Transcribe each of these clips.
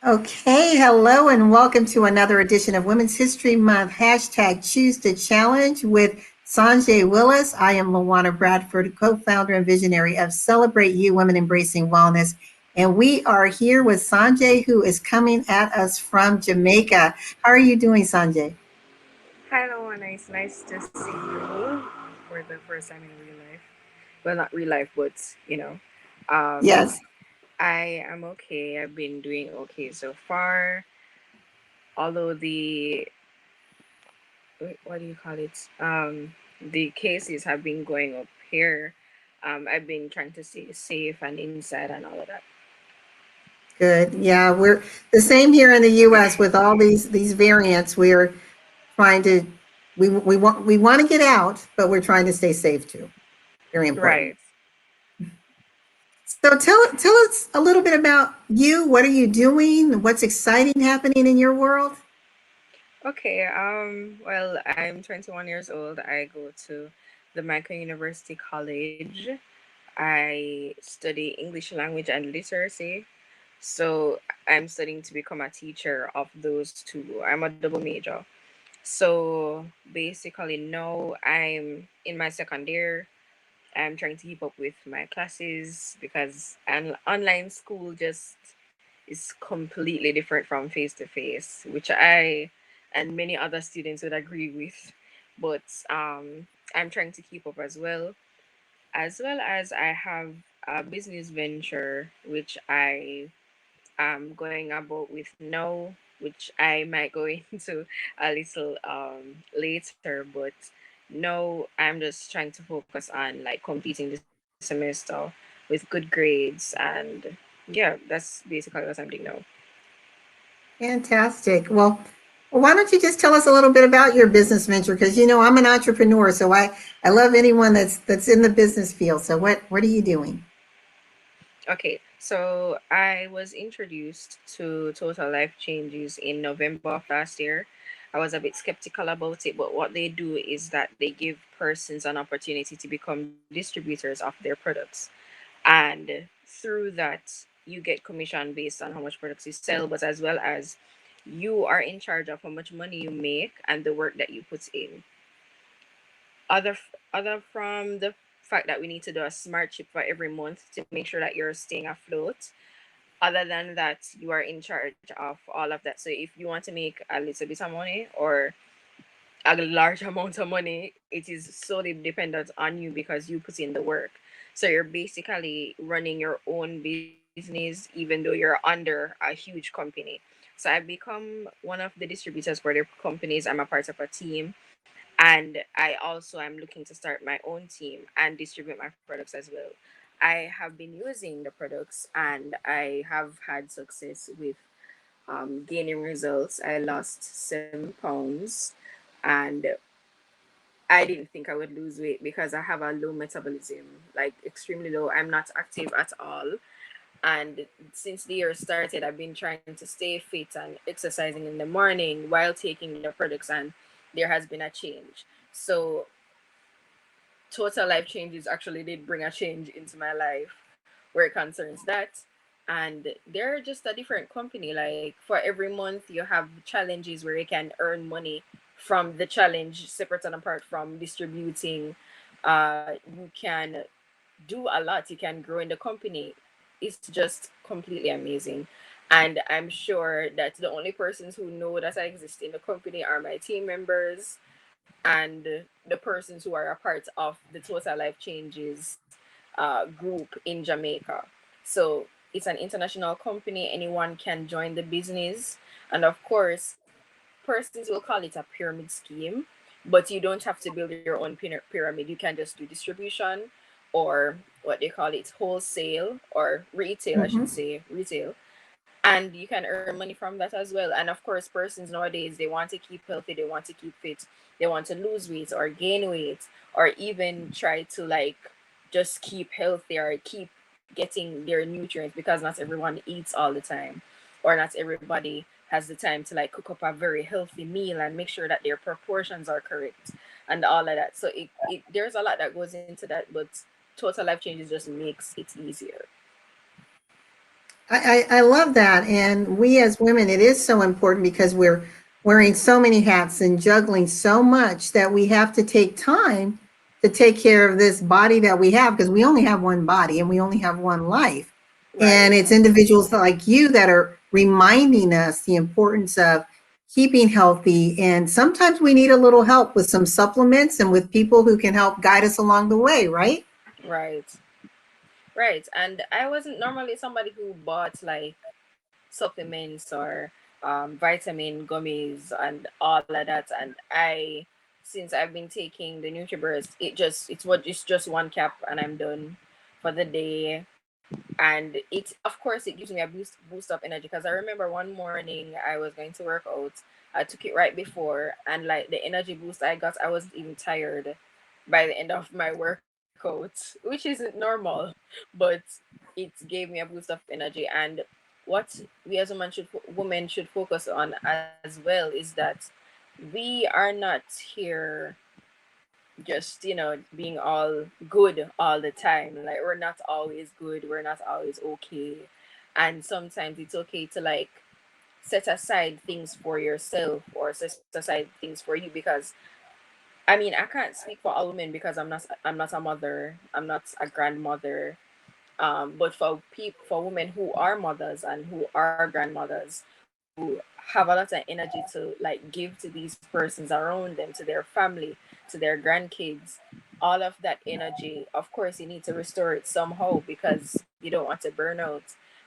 Okay, hello and welcome to another edition of Women's History Month hashtag Choose to Challenge with Sanjay Willis. I am Lawana Bradford, co-founder and visionary of Celebrate You Women Embracing Wellness. And we are here with Sanjay, who is coming at us from Jamaica. How are you doing, Sanjay? Hi, Luana. It's nice to see you for the first time in real life. Well, not real life, but you know, um, Yes. I am okay. I've been doing okay so far. Although what do you call it? The cases have been going up here. I've been trying to stay safe and inside and all of that. Good. Yeah, we're the same here in the US with all these variants. We're trying to we want to get out, but we're trying to stay safe too. Very important. Right. So tell us a little bit about you. What are you doing? What's exciting happening in your world? Okay. Well, I'm 21 years old. I go to the Michael University College. I study English language and literacy. So I'm studying to become a teacher of those two. I'm a double major. So basically now I'm in my second year. I'm trying to keep up with my classes because an online school just is completely different from face to face, which I and many other students would agree with. But I'm trying to keep up as well as I have a business venture which I am going about with now, which I might go into a little later, but now I'm just trying to focus on like completing the semester with good grades, and yeah, that's basically what I'm doing now. Fantastic. Well, why don't you just tell us a little bit about your business venture? Because I'm an entrepreneur, so I love anyone that's in the business field. So what are you doing? Okay, so I was introduced to Total Life Changes in November of last year. I was a bit skeptical about it, but what they do is that they give persons an opportunity to become distributors of their products. And through that, you get commission based on how much products you sell, but as well as you are in charge of how much money you make and the work that you put in. Other from the fact that we need to do a smart chip for every month to make sure that you're staying afloat. Other than that, you are in charge of all of that. So if you want to make a little bit of money or a large amount of money, it is solely dependent on you because you put in the work. So you're basically running your own business, even though you're under a huge company. So I've become one of the distributors for their companies. I'm a part of a team, and I also am looking to start my own team and distribute my products as well. I have been using the products and I have had success with gaining results. I lost 7 pounds, and I didn't think I would lose weight because I have a low metabolism, like extremely low. I'm not active at all. And since the year started, I've been trying to stay fit and exercising in the morning while taking the products, and there has been a change. So, Total Life Changes actually did bring a change into my life where it concerns that. And they're just a different company. Like, for every month, you have challenges where you can earn money from the challenge, separate and apart from distributing. You can do a lot. You can grow in the company. It's just completely amazing. And I'm sure that the only persons who know that I exist in the company are my team members and the persons who are a part of the Total Life Changes group in Jamaica. So it's an international company. Anyone can join the business. And of course, persons will call it a pyramid scheme, but you don't have to build your own pyramid. You can just do distribution, or what they call it, wholesale or retail, I should Hmm. say, retail. And you can earn money from that as well. And of course, persons nowadays, they want to keep healthy, they want to keep fit, they want to lose weight or gain weight, or even try to like just keep healthy or keep getting their nutrients, because not everyone eats all the time, or not everybody has the time to like cook up a very healthy meal and make sure that their proportions are correct and all of that. So it there's a lot that goes into that, but Total Life Changes just makes it easier. I love that. And we as women, it is so important because we're wearing so many hats and juggling so much that we have to take time to take care of this body that we have because we only have one body and we only have one life. And Right. it's individuals like you that are reminding us the importance of keeping healthy. And sometimes we need a little help with some supplements and with people who can help guide us along the way, right? Right. Right. And I wasn't normally somebody who bought like supplements or vitamin gummies and all of that. And since I've been taking the NutriBurst, it's just one cap and I'm done for the day. And it, of course, it gives me a boost up energy because I remember one morning I was going to work out. I took it right before, and like the energy boost I got, I wasn't even tired by the end of my workout, which isn't normal, but it gave me a boost of energy. And what we as women should focus on as well is that we are not here just being all good all the time. Like, we're not always good, we're not always okay. And sometimes it's okay to like set aside things for yourself or set aside things for you, because I mean, I can't speak for all women because I'm not a mother, I'm not a grandmother. But for women who are mothers and who are grandmothers, who have a lot of energy to like give to these persons around them, to their family, to their grandkids, all of that energy, of course, you need to restore it somehow because you don't want to burn out.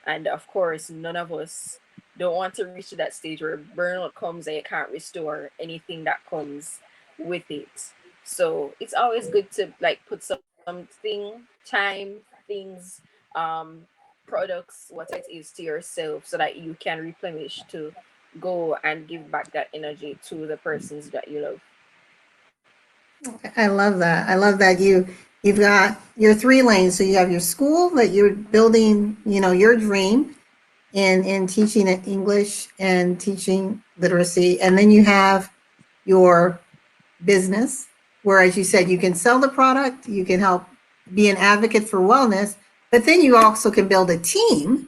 And of course, none of us don't want to reach to that stage where burnout comes and you can't restore anything that comes with it. So it's always good to like put something, time, things, um, products, whatever it is, to yourself so that you can replenish to go and give back that energy to the persons that you love. I love that. I love that you've got your three lanes. So you have your school that you're building, your dream in teaching English and teaching literacy, and then you have your business, where, as you said, you can sell the product, you can help be an advocate for wellness, but then you also can build a team.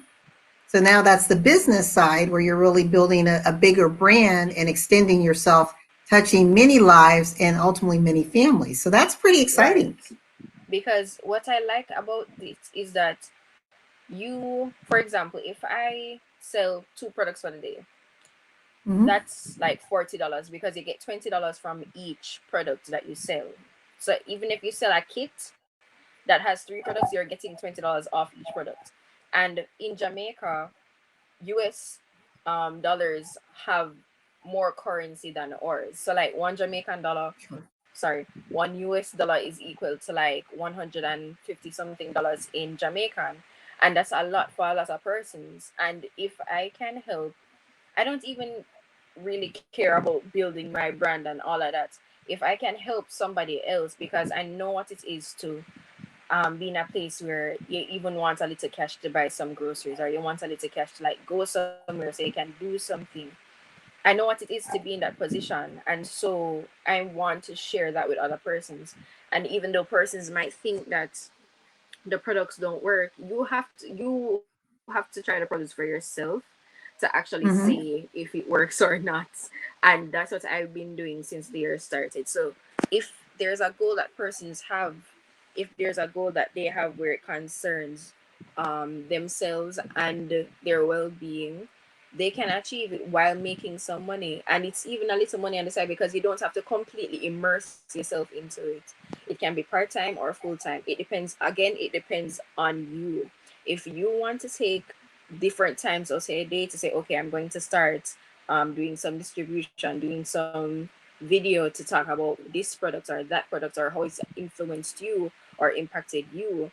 So now that's the business side where you're really building a bigger brand and extending yourself, touching many lives and ultimately many families. So that's pretty Right. exciting. Because what I like about this is that for example, if I sell two products for the day, Mm-hmm. that's like $40 because you get $20 from each product that you sell. So even if you sell a kit that has three products, you're getting $20 off each product. And in Jamaica, US dollars have more currency than ours. So like one Jamaican dollar, Sure. sorry, one US dollar is equal to like 150 something dollars in Jamaican. And that's a lot for a lot of persons. And if I can help, I don't even really care about building my brand and all of that. If I can help somebody else, because I know what it is to be in a place where you even want a little cash to buy some groceries, or you want a little cash to like go somewhere so you can do something. I know what it is to be in that position, and so I want to share that with other persons. And even though persons might think that the products don't work, you have to try the products for yourself to actually Mm-hmm. see if it works or not. And that's what I've been doing since the year started. So if there's a goal that persons have, if there's a goal that they have where it concerns themselves and their well-being, they can achieve it while making some money. And it's even a little money on the side because you don't have to completely immerse yourself into it. It can be part-time or full-time. It depends, again, it depends on you. If you want to take different times or say a day to say, okay, I'm going to start doing some distribution, doing some video to talk about this product or that product or how it's influenced you or impacted you,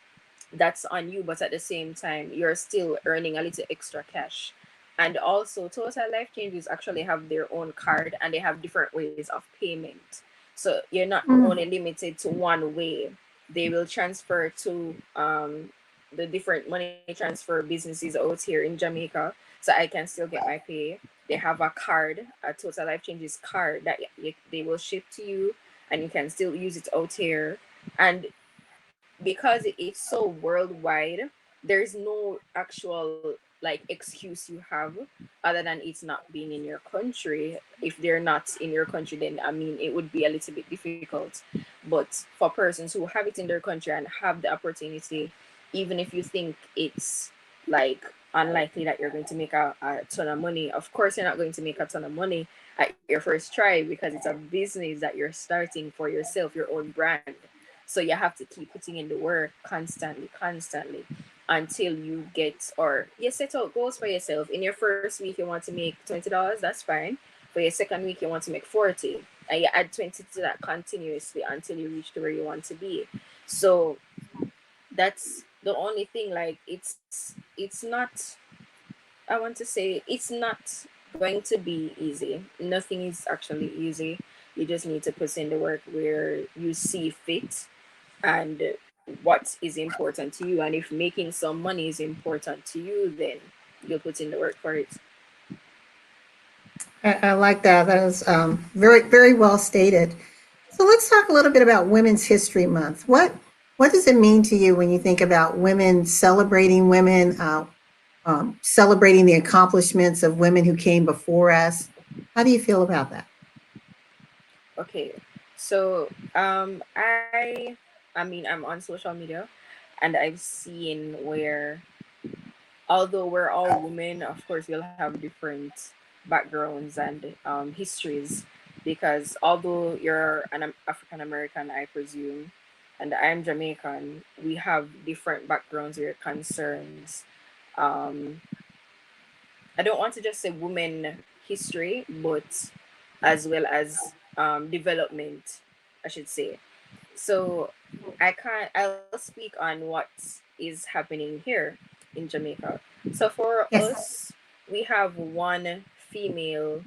that's on you. But at the same time, you're still earning a little extra cash. And also, Total Life Changes actually have their own card and they have different ways of payment. So you're not only Mm. limited to one way. They will transfer to the different money transfer businesses out here in Jamaica, so I can still get my pay. They have a card, a Total Life Changes card that they will ship to you, and you can still use it out here. And because it's so worldwide, there's no actual like excuse you have other than it's not being in your country. If they're not in your country, then I mean it would be a little bit difficult. But for persons who have it in their country and have the opportunity, even if you think it's like unlikely that you're going to make a ton of money, of course you're not going to make a ton of money at your first try, because it's a business that you're starting for yourself, your own brand. So you have to keep putting in the work constantly until you get, or you set out goals for yourself. In your first week you want to make $20, that's fine. For your second week you want to make 40, and you add 20 to that continuously until you reach to where you want to be. So that's the only thing. Like it's not, I want to say it's not going to be easy. Nothing is actually easy. You just need to put in the work where you see fit and what is important to you. And if making some money is important to you, then you'll put in the work for it. I like that. That is very, very well stated. So let's talk a little bit about Women's History Month. What does it mean to you when you think about women, celebrating the accomplishments of women who came before us? How do you feel about that? Okay. So I mean I'm on social media, and I've seen where, although we're all women, of course we'll have different backgrounds and histories, because although you're an African American, I presume, and I'm Jamaican, we have different backgrounds or concerns. Um, I don't want to just say women history, but as well as development, I should say. So I'll speak on what is happening here in Jamaica. So for Yes. us, we have one female,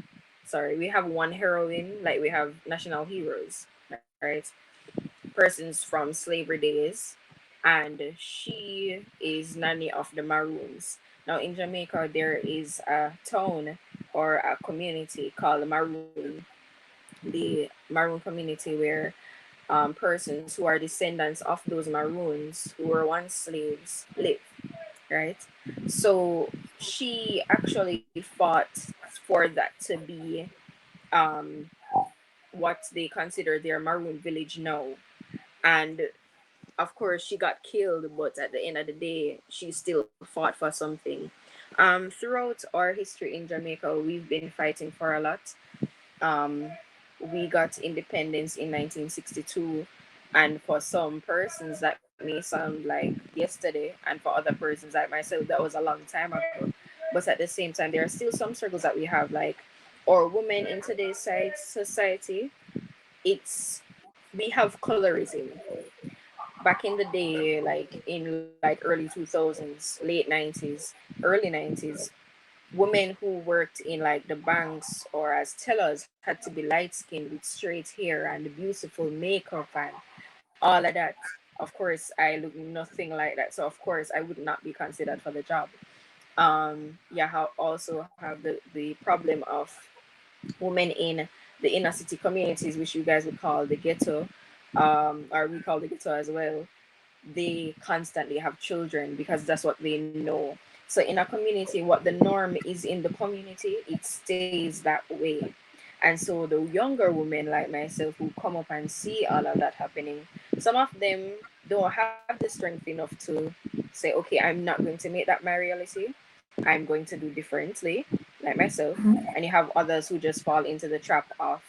sorry, we have one heroine, like we have national heroes, right? Persons from slavery days, and she is Nanny of the Maroons. Now in Jamaica, there is a town or a community called Maroon, the Maroon community, where persons who are descendants of those Maroons who were once slaves live, right? So she actually fought for that to be um, what they consider their Maroon village now. And of course, she got killed, but at the end of the day, she still fought for something. Throughout our history in Jamaica, we've been fighting for a lot. Um, we got independence in 1962, and for some persons that may sound like yesterday, and for other persons like myself that was a long time ago. But at the same time, there are still some struggles that we have, like, or women in today's society. It's We have colorism. Back in the day, like in like early 2000s, late 90s, early 90s, women who worked in like the banks or as tellers had to be light skinned with straight hair and beautiful makeup and all of that. Of course, I look nothing like that. So of course, I would not be considered for the job. Yeah, also have the problem of women in the inner city communities, which you guys would call the ghetto, or we call the ghetto as well. They constantly have children because that's what they know. So in a community, what the norm is in the community, it stays that way. And so the younger women like myself who come up and see all of that happening, some of them don't have the strength enough to say, okay, I'm not going to make that my reality. I'm going to do differently, like myself. Mhm. And you have others who just fall into the trap of,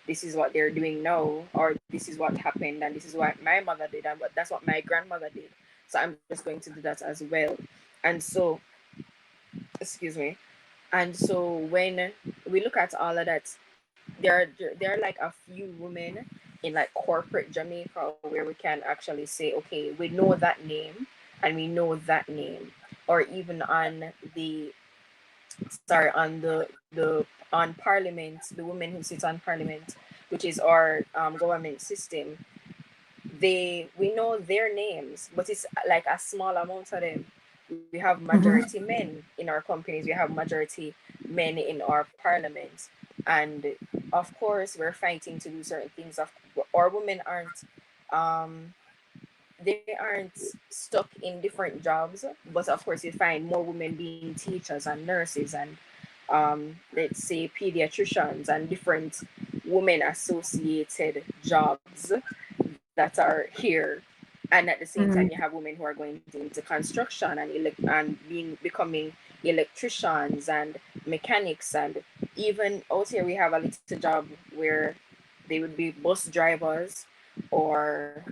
this is what they're doing now, or this is what happened, and this is what my mother did, and but that's what my grandmother did. So I'm just going to do that as well. And so, excuse me. And so when we look at all of that, there are like a few women in like corporate Jamaica where we can actually say, okay, we know that name and we know that name, or even on the, sorry, on the on Parliament, the women who sit on Parliament, which is our government system. We know their names, but it's like a small amount of them. We have majority Mhm. men in our companies. We have majority men in our parliament, and of course we're fighting to do certain things. Of Our women aren't. Um, they aren't stuck in different jobs, but of course you find more women being teachers and nurses and let's say pediatricians and different women associated jobs that are here. And at the same time you Mhm. have women who are going into construction and becoming electricians and mechanics, and even out here we have a little job where they would be bus drivers or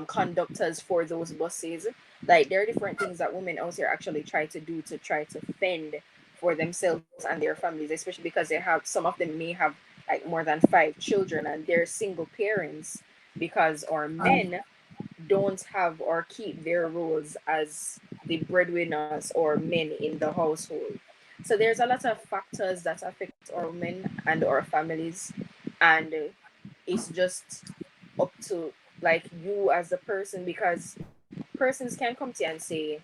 conductors for those buses. Like there are different things that women out here actually try to do to try to fend for themselves and their families, especially because they have some of them may have like more than 5 children and they're single parents, because our men don't have or keep their roles as the breadwinners or men in the household. So there's a lot of factors that affect our men and our families, and it's just up to like you as a person, because persons can come to you and say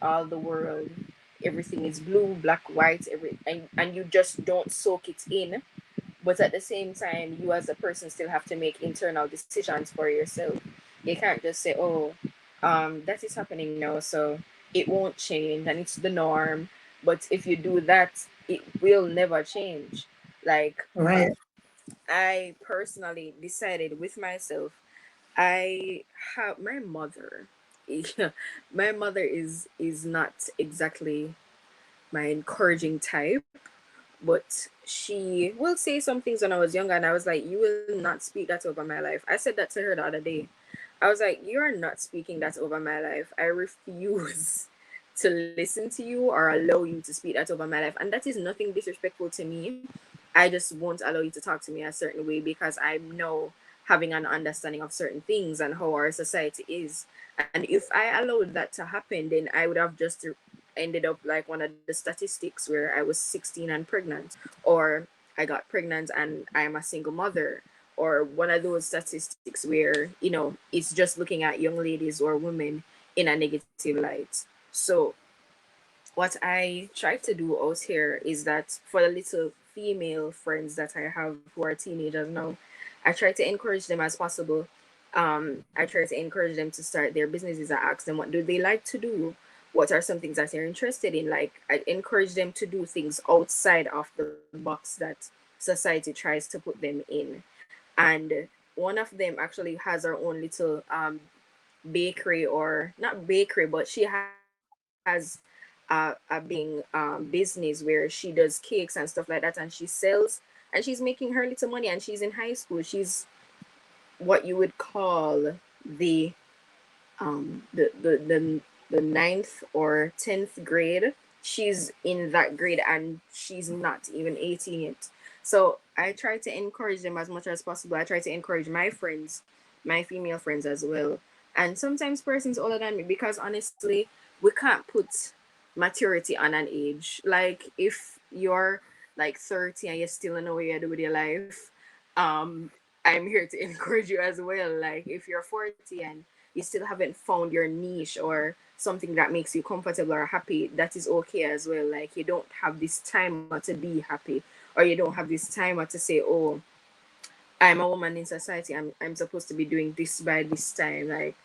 all the world, everything is blue, black, white, and you just don't soak it in. But at the same time, you as a person still have to make internal decisions for yourself. You can't just say, oh, that is happening now, so it won't change and it's the norm. But if you do that, it will never change. Like, Right. I personally decided with myself, I have my mother. My mother is not exactly my encouraging type, but she will say some things when I was younger, and I was like, "You will not speak that over my life." I said that to her the other day. I was like, "You are not speaking that over my life. I refuse to listen to you or allow you to speak that over my life." And that is nothing disrespectful to me. I just won't allow you to talk to me a certain way because I know having an understanding of certain things and how our society is. And if I allowed that to happen, then I would have just ended up like one of the statistics where I was 16 and pregnant, or I got pregnant and I am a single mother, or one of those statistics where, it's just looking at young ladies or women in a negative light. So what I try to do out here is that for the little female friends that I have who are teenagers now, I try to encourage them as possible. I try to encourage them to start their businesses. I ask them what do they like to do, what are some things that they're interested in. Like I encourage them to do things outside of the box that society tries to put them in. And one of them actually has her own little bakery, or not bakery, but she has a business where she does cakes and stuff like that, and she sells, and she's making her little money, and she's in high school. She's what you would call the um the the the, the ninth or 10th grade. She's in that grade and she's not even 18 yet. So I try to encourage them as much as possible. I try to encourage my friends, my female friends as well, and sometimes persons older than me, because honestly we can't put maturity on an age. Like if you're like 30 and you still don't know what you do with your life, um I'm here to encourage you as well. Like if you're 40 and you still haven't found your niche or something that makes you comfortable or happy, that is okay as well. Like you don't have this timer to be happy, or you don't have this timer to say, oh, I'm a woman in society, I'm supposed to be doing this by this time. Like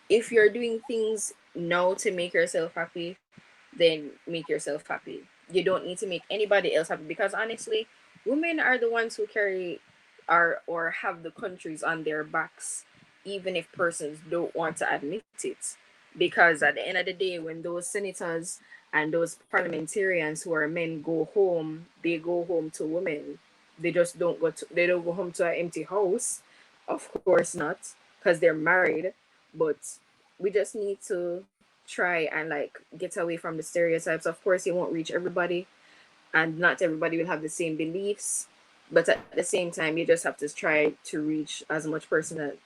if you're doing things now to make yourself happy, then make yourself happy. You don't need to make anybody else happy, because honestly, women are the ones who carry or have the countries on their backs, even if persons don't want to admit it. Because at the end of the day, when those senators and those parliamentarians who are men go home, they go home to women. They don't go home to an empty house. Of course not, because they're married. But we just need to try and like get away from the stereotypes. Of course, you won't reach everybody, and not everybody will have the same beliefs. But at the same time, you just have to try to reach as much persons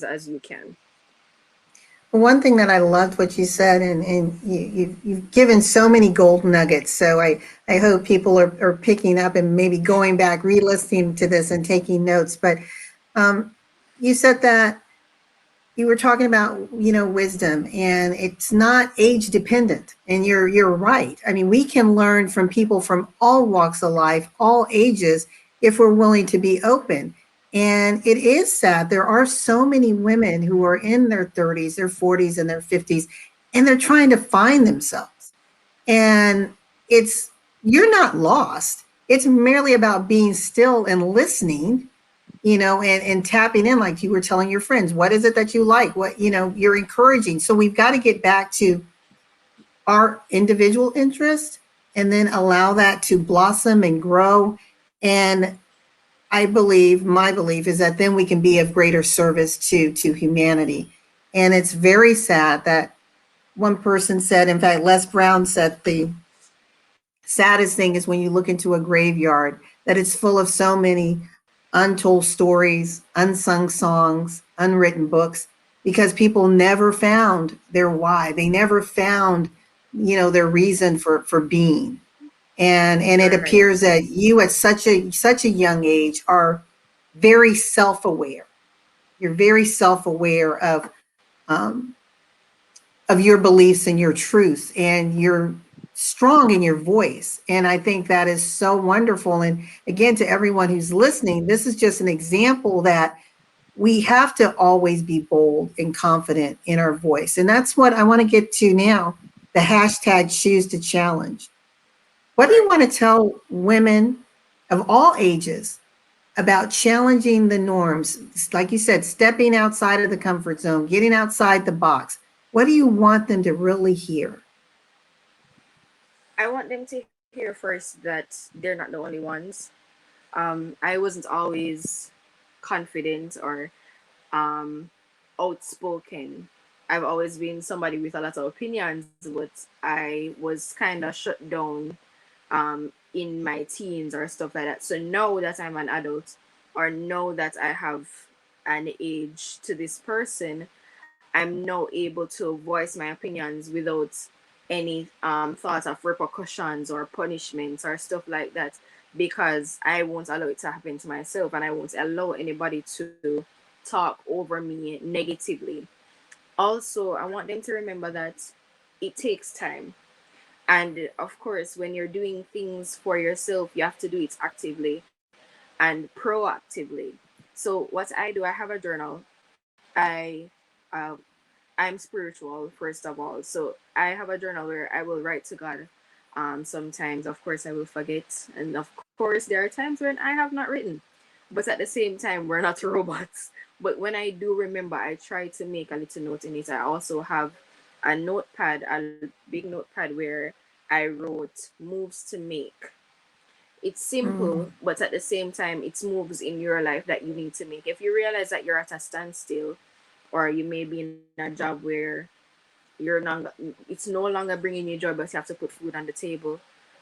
as you can. One thing that I loved what you said, and you've given so many gold nuggets. So I hope people are picking up and maybe going back, re-listening to this and taking notes. But um, you said that you were talking about, wisdom, and it's not age dependent. And you're right. I mean, we can learn from people from all walks of life, all ages, if we're willing to be open. And it is sad. There are so many women who are in their 30s, their 40s, and their 50s, and they're trying to find themselves. And it's, you're not lost. It's merely about being still and listening, and tapping in, like you were telling your friends, what is it that you like? What, you're encouraging. So we've got to get back to our individual interest and then allow that to blossom and grow. And my belief is that then we can be of greater service to humanity. And it's very sad that one person said, in fact, Les Brown said, the saddest thing is when you look into a graveyard, that it's full of so many untold stories, unsung songs, unwritten books, because people never found their why. They never found, their reason for being. And it Right. appears that you at such a young age are very self-aware. You're very self-aware um, of your beliefs and your truths, and you're strong in your voice. And I think that is so wonderful. And again, to everyone who's listening, this is just an example that we have to always be bold and confident in our voice. And that's what I want to get to now, the hashtag choose to challenge. What do you Right. want to tell women of all ages about challenging the norms? Like you said, stepping outside of the comfort zone, getting outside the box. What do you want them to really hear? I want them to hear first that they're not the only ones. I wasn't always confident or um, outspoken. I've always been somebody with a lot of opinions, but I was kind of shut down in my teens or stuff like that. So now that I'm an adult, or know that I have an age to this person, I'm now able to voice my opinions without any thought of repercussions or punishments or stuff like that, because I won't allow it to happen to myself, and I won't allow anybody to talk over me negatively. Also, I want them to remember that it takes time. And of course, when you're doing things for yourself, you have to do it actively and proactively. So, what I do, I have a journal. Uh, I'm spiritual, first of all. So I have a journal where I will write to God. Sometimes, of course, I will forget. And of course, there are times when I have not written. But at the same time, we're not robots. But when I do remember, I try to make a little note in it. I also have a notepad, a big notepad where I wrote moves to make. It's simple, Mm. but at the same time, it's moves in your life that you need to make. If you realize that you're at a standstill, or you may be in a job where you're not, it's no longer bringing you joy, but you have to put food on the table,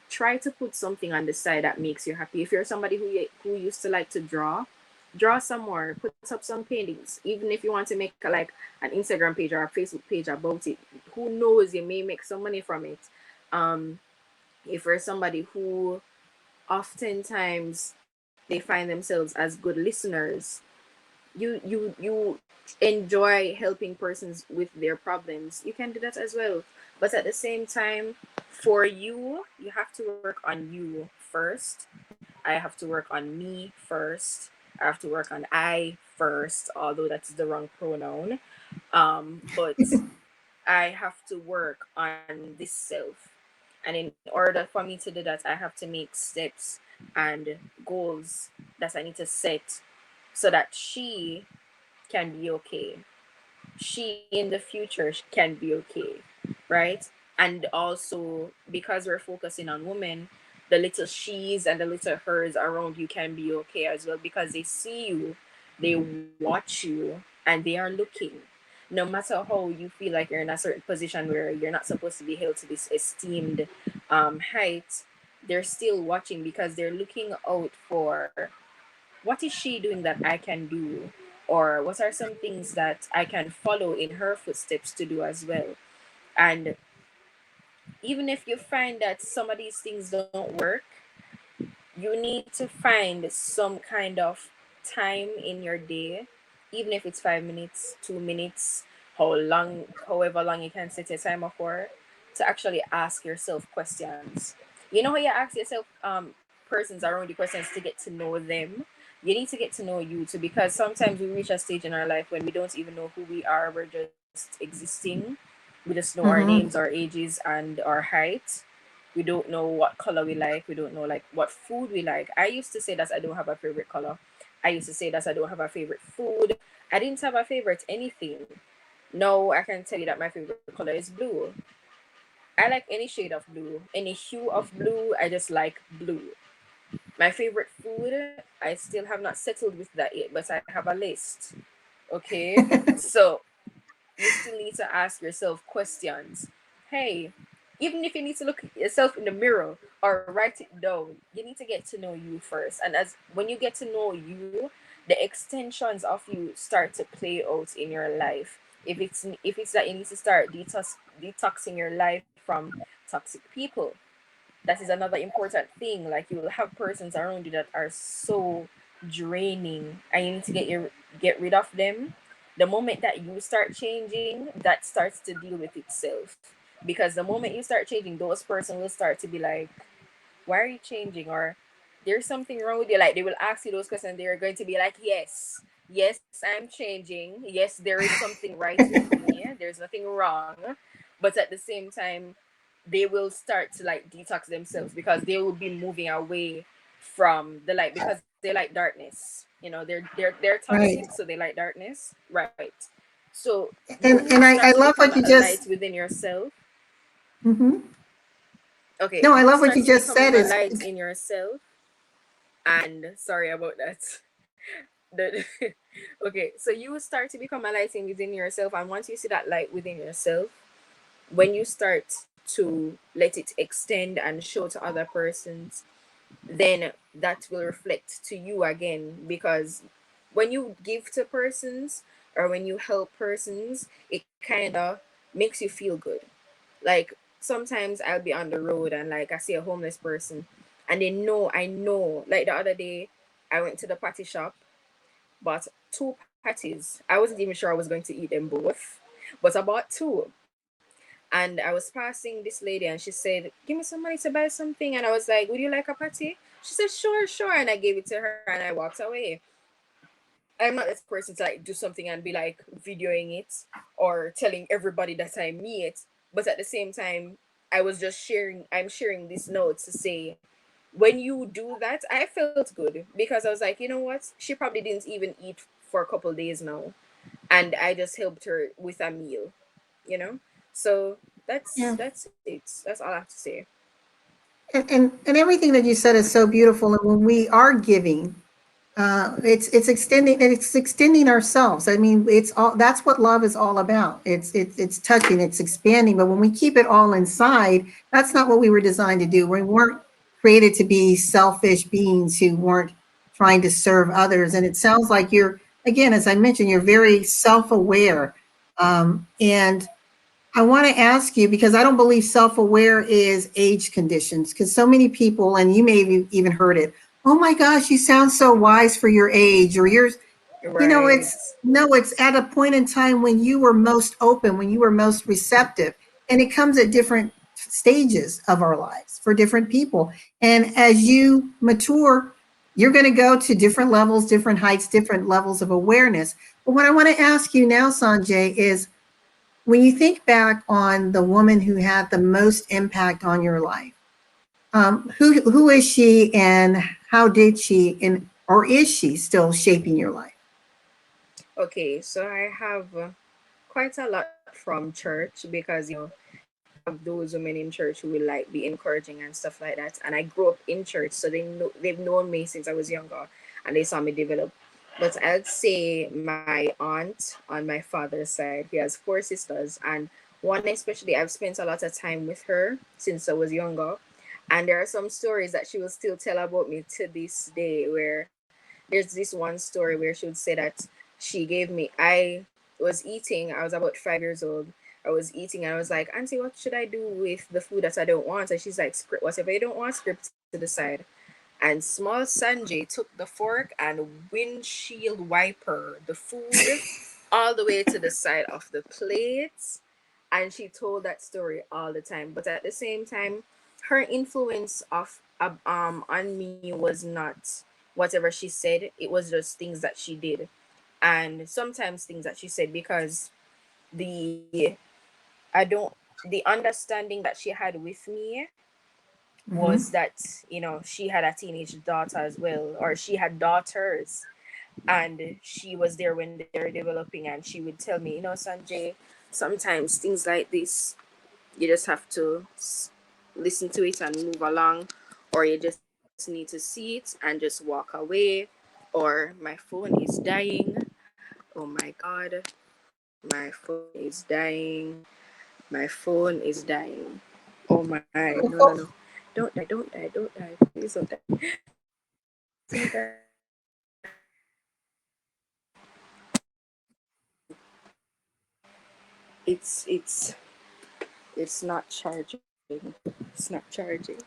try to put something on the side that makes you happy. If you're somebody who used to like to draw some more, put up some paintings. Even if you want to make like an Instagram page or a Facebook page about it, who knows, you may make some money from it. um if you're somebody who oftentimes they find themselves as good listeners, you enjoy helping persons with their problems, you can do that as well. But at the same time, for you have to work on you first. I have to work on me first. I have to work on I first, although that's the wrong pronoun. But I have to work on this self. And in order for me to do that, I have to make steps and goals that I need to set so that she can be okay. She in the future can be okay, right? And also, because we're focusing on women, the little she's and the little hers around you can be okay as well, because they see you, they watch you, and they are looking. No matter how you feel like you're in a certain position where you're not supposed to be held to this esteemed height, they're still watching because they're looking out for what is she doing that I can do, or what are some things that I can follow in her footsteps to do as well. And even if you find that some of these things don't work, you need to find some kind of time in your day, even if it's 5 minutes, 2 minutes, however long you can set a timer for, to actually ask yourself questions. You know how you ask yourself persons around you questions to get to know them. you need to get to know you too, because sometimes we reach a stage in our life when we don't even know who we are. We're just existing. We just know our names, our Mm-hmm. ages, and our height. We don't know what color we like. We don't know like what food we like. I used to say that I don't have a favorite color. I used to say that I don't have a favorite food. I didn't have a favorite anything. Now I can tell you that my favorite color is blue. I like any shade of blue, any hue of blue. I just like blue. My favorite food, I still have not settled with that yet, but I have a list. Okay? So you still need to ask yourself questions. Hey, even if you need to look at yourself in the mirror or write it down, you need to get to know you first. And as when you get to know you, the extensions of you start to play out in your life. If it's that you need to start detoxing your life from toxic people, that is another important thing. Like, you will have persons around you that are so draining, and you need to get rid of them. The moment that you start changing, that starts to deal with itself, because the moment you start changing, those person will start to be like, why are you changing? Or there's something wrong with you. Like, they will ask you those questions, they're going to be like, yes, I'm changing, yes, there is something right with me, there's nothing wrong. But at the same time, they will start to like detox themselves, because they will be moving away from the light, because they like darkness. They're toxic, Right. so they like darkness, right? So you And I start to love become what you a light just. within yourself. Hmm. Okay, No, I you love what start you to just become a said. light in yourself. And sorry about that. The, okay, so you will start to become a light within yourself, and once you see that light within yourself, when you start to let it extend and show to other persons, then that will reflect to you again. Because when you give to persons, or when you help persons, it kind of makes you feel good. Like, sometimes I'll be on the road and like I see a homeless person, and I know, like the other day I went to the patty shop, bought two patties. I wasn't even sure I was going to eat them both, but I bought two. And I was passing this lady, and she said, "Give me some money to buy something." And I was like, "Would you like a patty?" She said, "Sure, sure." And I gave it to her and I walked away. I'm not the type of person to like do something and be like videoing it or telling everybody that I meet. But at the same time, I'm sharing this note to say, when you do that, I felt good, because I was like, you know what? She probably didn't even eat for a couple days now. And I just helped her with a meal, you know? So Yeah. that's it. That's all I have to say. And everything that you said is so beautiful. And when we are giving, it's extending ourselves. I mean, it's all, that's what love is all about. It's touching, it's expanding. But when we keep it all inside, that's not what we were designed to do. We weren't created to be selfish beings who weren't trying to serve others. And it sounds like you're, again, as I mentioned, you're very self-aware. And I want to ask you, because I don't believe self-aware is age conditions, because so many people, and you may have even heard it, oh my gosh, you sound so wise for your age, or you're, Right. it's no, it's at a point in time when you were most open, when you were most receptive. And it comes at different stages of our lives for different people. And as you mature, you're going to go to different levels, different heights, different levels of awareness. But what I want to ask you now, Sanjay, is when you think back on the woman who had the most impact on your life, who is she, and how did she, and or is she still shaping your life? Okay, so I have quite a lot from church, because you have those women in church who will like be encouraging and stuff like that. And I grew up in church, so they've known me since I was younger, and they saw me develop. But I'd say my aunt on my father's side, he has four sisters, and one especially, I've spent a lot of time with her since I was younger. And there are some stories that she will still tell about me to this day, where there's this one story where she would say that she gave me, I was eating, I was about 5 years old. I was eating and I was like, "Auntie, what should I do with the food that I don't want?" And she's like, "Script whatever you don't want, script to the side." And small Sanjay took the fork and windshield wiper the food all the way to the side of the plate. And she told that story all the time. But at the same time, her influence of on me was not whatever she said, it was just things that she did. And sometimes things that she said, because the I don't the understanding that she had with me was Mhm. that, she had a teenage daughter as well, or she had daughters, and she was there when they were developing, and she would tell me, Sanjay, sometimes things like this, you just have to listen to it and move along, or you just need to see it and just walk away, or my phone is dying. Oh my god, my phone is dying. My phone is dying. Oh my, no, no, no. Don't die, don't die, don't die. Please don't die. Please don't die. It's it's not charging. It's not charging.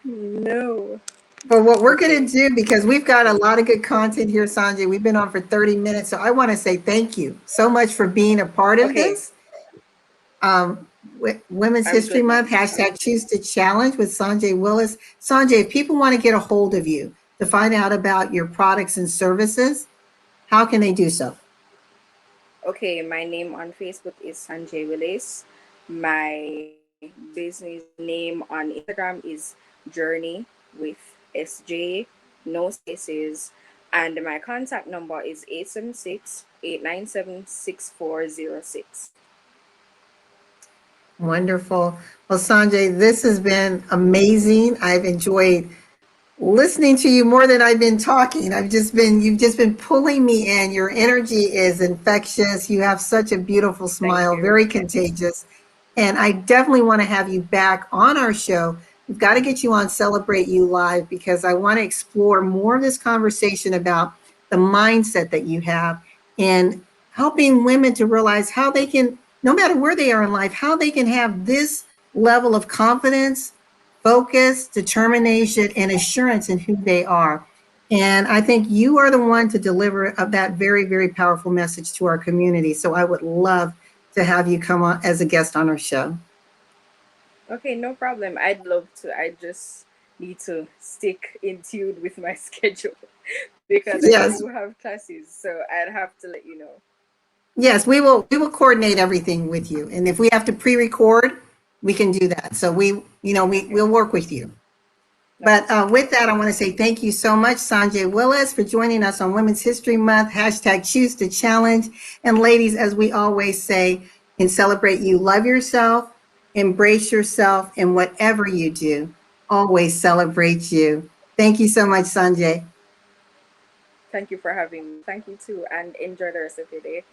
No. But what we're Okay. going to do, because we've got a lot of good content here, Sanjay, we've been on for 30 minutes. So I want to say thank you so much for being a part of Okay. this. Women's I'm History good Month, now. hashtag Choose to Challenge with Sanjay Willis. Sanjay, if people want to get a hold of you to find out about your products and services, how can they do so? Okay, my name on Facebook is Sanjay Willis. My business name on Instagram is Journey with SJ, no spaces. And my contact number is 876-897-6406. Wonderful. Well, Sanjay, this has been amazing. I've enjoyed listening to you more than I've been talking. You've just been pulling me in. Your energy is infectious. You have such a beautiful Thank smile, you. very contagious. And I definitely want to have you back on our show. We've got to get you on Celebrate You Live because I want to explore more of this conversation about the mindset that you have and helping women to realize how they can, no matter where they are in life, how they can have this level of confidence, focus, determination, and assurance in who they are. And I think you are the one to deliver of that very, very powerful message to our community. So I would love to have you come on as a guest on our show. Okay, no problem. I'd love to. I just need to stick in tune with my schedule because I Yes, do have classes, so I'd have to let you know. yes, we will coordinate everything with you. And if we have to pre-record, we can do that. So Okay, we'll work with you. no But problem. with that, I want to say thank you so much, Sanjay Willis, for joining us on Women's History Month, hashtag Choose to Challenge. And ladies, as we always say, and celebrate you, love yourself, embrace yourself, and whatever you do, always celebrate you. Thank you so much, Sanjay. Thank you for having me. Thank you too, and enjoy the rest of your day.